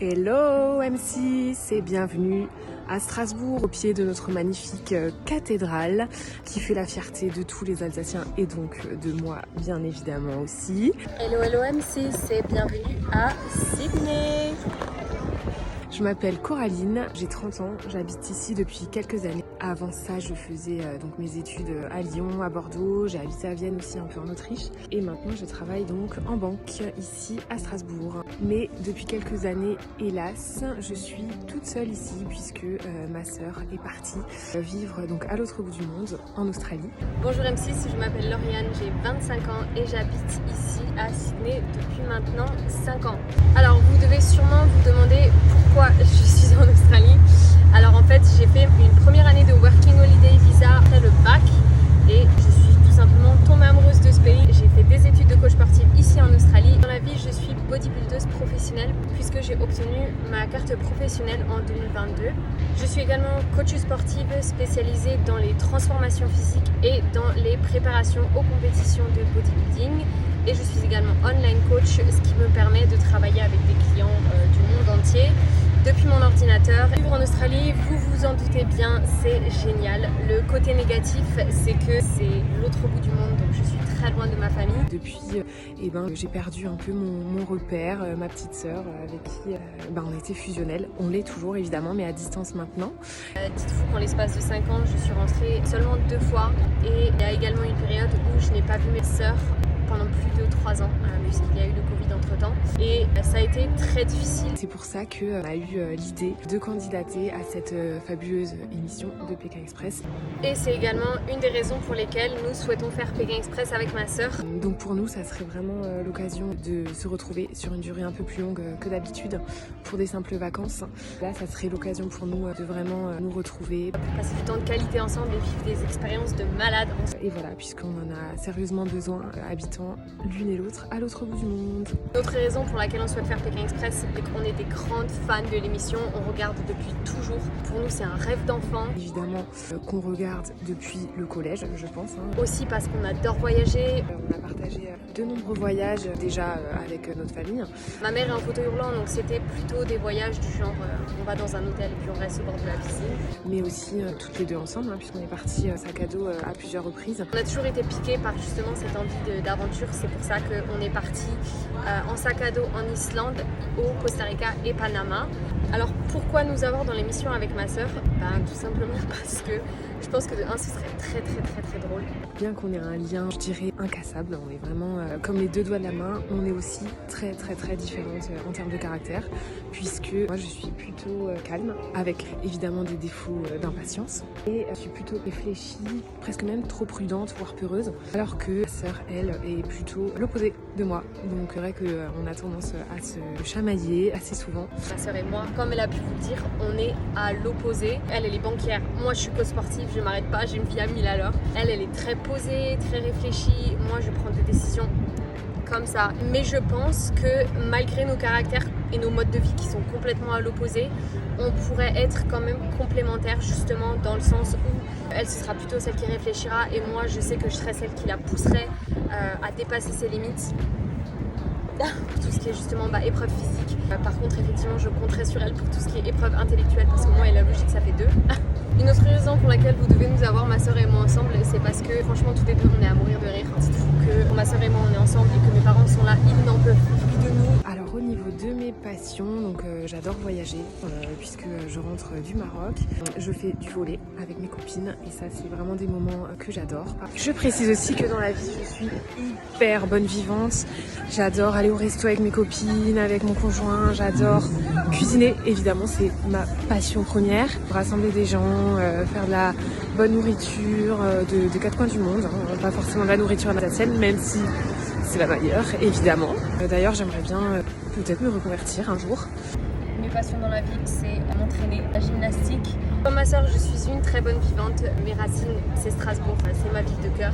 Hello M6 et bienvenue à Strasbourg, au pied de notre magnifique cathédrale qui fait la fierté de tous les Alsaciens et donc de moi bien évidemment aussi. Hello M6 et bienvenue à Sydney. Je m'appelle Coraline, j'ai 30 ans, j'habite ici depuis quelques années. Avant ça, je faisais donc mes études à Lyon, à Bordeaux, j'ai habité à Vienne aussi, un peu en Autriche. Et maintenant, je travaille donc en banque ici à Strasbourg. Mais depuis quelques années, hélas, je suis toute seule ici puisque ma sœur est partie vivre donc à l'autre bout du monde, en Australie. Bonjour M6, je m'appelle Lauriane, j'ai 25 ans et j'habite ici à Sydney depuis maintenant 5 ans. Alors vous devez sûrement vous demander pourquoi je suis en Australie. Alors en fait j'ai fait une première année de Working Holiday Visa après le bac et je suis tout simplement tombée amoureuse de ce pays. J'ai fait des études de coach sportif ici en Australie. Dans la vie je suis bodybuildeuse professionnelle puisque j'ai obtenu ma carte professionnelle en 2022. Je suis également coach sportive spécialisée dans les transformations physiques et dans les préparations aux compétitions de bodybuilding. Et je suis également online coach, ce qui me permet de travailler avec des clients du monde entier depuis mon ordinateur. Vivre en Australie, vous vous en doutez bien, c'est génial. Le côté négatif, c'est que c'est l'autre bout du monde, donc je suis très loin de ma famille. Depuis, j'ai perdu un peu mon repère, ma petite sœur avec qui on était fusionnels. On l'est toujours évidemment, mais à distance maintenant. Dites-vous qu'en l'espace de 5 ans, je suis rentrée seulement 2 fois et il y a également une période où je n'ai pas vu mes sœurs pendant plus de 3 ans, puisqu'il y a eu le Covid entre temps. Et ça a été très difficile. C'est pour ça qu'on a eu l'idée de candidater à cette fabuleuse émission de Pékin Express. Et c'est également une des raisons pour lesquelles nous souhaitons faire Pékin Express avec ma sœur. Donc pour nous, ça serait vraiment l'occasion de se retrouver sur une durée un peu plus longue que d'habitude pour des simples vacances. Là, ça serait l'occasion pour nous de vraiment nous retrouver. Passer du temps de qualité ensemble et vivre des expériences de malades. Et voilà, puisqu'on en a sérieusement besoin, habitant l'une et l'autre à l'autre bout du monde. L'autre raison pour laquelle on souhaite faire Pékin Express, c'est qu'on est des grandes fans de l'émission, on regarde depuis toujours. Pour nous, c'est un rêve d'enfant. Évidemment qu'on regarde depuis le collège, je pense. Aussi parce qu'on adore voyager. On a partagé de nombreux voyages déjà avec notre famille. Ma mère est en fauteuil roulant, donc c'était plutôt des voyages du genre on va dans un hôtel et puis on reste au bord de la piscine. Mais aussi toutes les deux ensemble, puisqu'on est partis sac à dos à plusieurs reprises. On a toujours été piqués par justement cette envie d'aventure. C'est pour ça qu'on est parti en sac à dos en Islande, au Costa Rica et Panama. Alors pourquoi nous avoir dans l'émission avec ma sœur? Tout simplement parce que je pense que de un, ce serait très drôle. Bien qu'on ait un lien, je dirais, incassable, on est vraiment comme les deux doigts de la main, on est aussi très différentes en termes de caractère, puisque moi je suis plutôt calme, avec évidemment des défauts d'impatience, et je suis plutôt réfléchie, presque même trop prudente, voire peureuse, alors que ma sœur, elle, est plutôt l'opposé de moi. Donc c'est vrai qu'on a tendance à se chamailler assez souvent. Ma sœur et moi, comme elle a pu vous le dire, on est à l'opposé. Elle est banquière, moi je suis coach sportive, je m'arrête pas, j'ai une vie à 1000 à l'heure. Elle est très posée, très réfléchie, moi je prends des décisions comme ça. Mais je pense que malgré nos caractères et nos modes de vie qui sont complètement à l'opposé, on pourrait être quand même complémentaires, justement dans le sens où elle ce sera plutôt celle qui réfléchira et moi je sais que je serai celle qui la pousserait à dépasser ses limites. Pour tout ce qui est justement épreuve physique. Par contre effectivement je compterai sur elle pour tout ce qui est épreuve intellectuelle parce que moi et la logique ça fait 2. Une autre raison pour laquelle vous devez nous avoir, ma soeur et moi, ensemble, c'est parce que franchement tous les deux on est à mourir de rire. Dites-vous que ma soeur et moi on est ensemble et que mes parents sont là, ils n'en peuvent plus de nous. Alors au niveau de mes passions, donc j'adore voyager puisque je rentre du Maroc. Je fais du volley avec mes copines et ça c'est vraiment des moments que j'adore. Je précise aussi que dans la vie je suis hyper bonne vivante. J'adore aller au resto avec mes copines, avec mon conjoint, j'adore cuisiner, évidemment c'est ma passion première. Rassembler des gens, faire de la bonne nourriture de 4 coins du monde, pas forcément de la nourriture alsacienne, même si c'est la meilleure, évidemment. D'ailleurs, j'aimerais bien peut-être me reconvertir un jour. Mes passions dans la vie, c'est m'entraîner, la gymnastique. Comme ma soeur, je suis une très bonne vivante. Mes racines, c'est Strasbourg, c'est ma ville de cœur.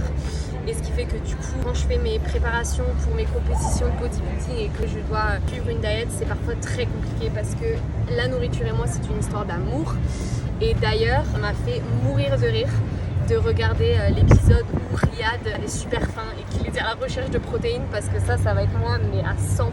Et ce qui fait que du coup, quand je fais mes préparations pour mes compétitions de bodybuilding et que je dois suivre une diète, c'est parfois très compliqué parce que la nourriture et moi, c'est une histoire d'amour. Et d'ailleurs, ça m'a fait mourir de rire de regarder l'épisode où Riyad est super faim et qu'il est à la recherche de protéines, parce que ça va être moi, mais à 100%.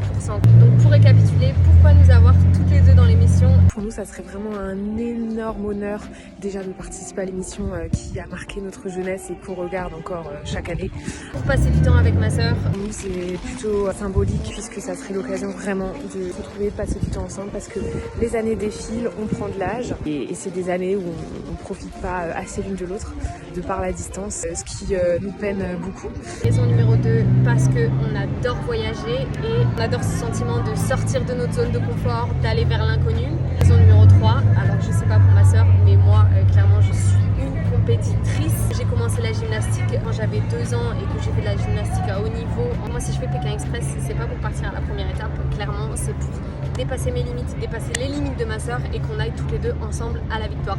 Donc pour récapituler, pourquoi nous avoir toutes les deux dans l'émission? Pour nous, ça serait vraiment un énorme honneur déjà de participer à l'émission qui a marqué notre jeunesse et qu'on regarde encore chaque année. Pour passer du temps avec ma sœur. Pour nous, c'est plutôt symbolique puisque ça serait l'occasion vraiment de se retrouver, de passer du temps ensemble, parce que les années défilent, on prend de l'âge et c'est des années où on ne profite pas assez l'une de l'autre de par la distance, ce qui nous peine beaucoup. Raison numéro 2, parce qu'on adore voyager et on adore ce sentiment de sortir de notre zone de confort, d'aller vers l'inconnu. Raison numéro 3, alors je sais pas pour ma sœur, mais moi clairement je suis une compétitrice. J'ai commencé la gymnastique quand j'avais 2 ans et que j'ai fait de la gymnastique à haut niveau. Moi si je fais Pékin Express, c'est pas pour partir à la première étape, clairement c'est pour dépasser mes limites, dépasser les limites de ma sœur et qu'on aille toutes les deux ensemble à la victoire.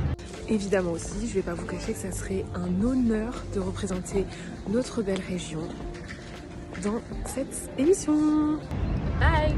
Évidemment aussi, je vais pas vous cacher que ça serait un honneur de représenter notre belle région dans cette émission. Bye!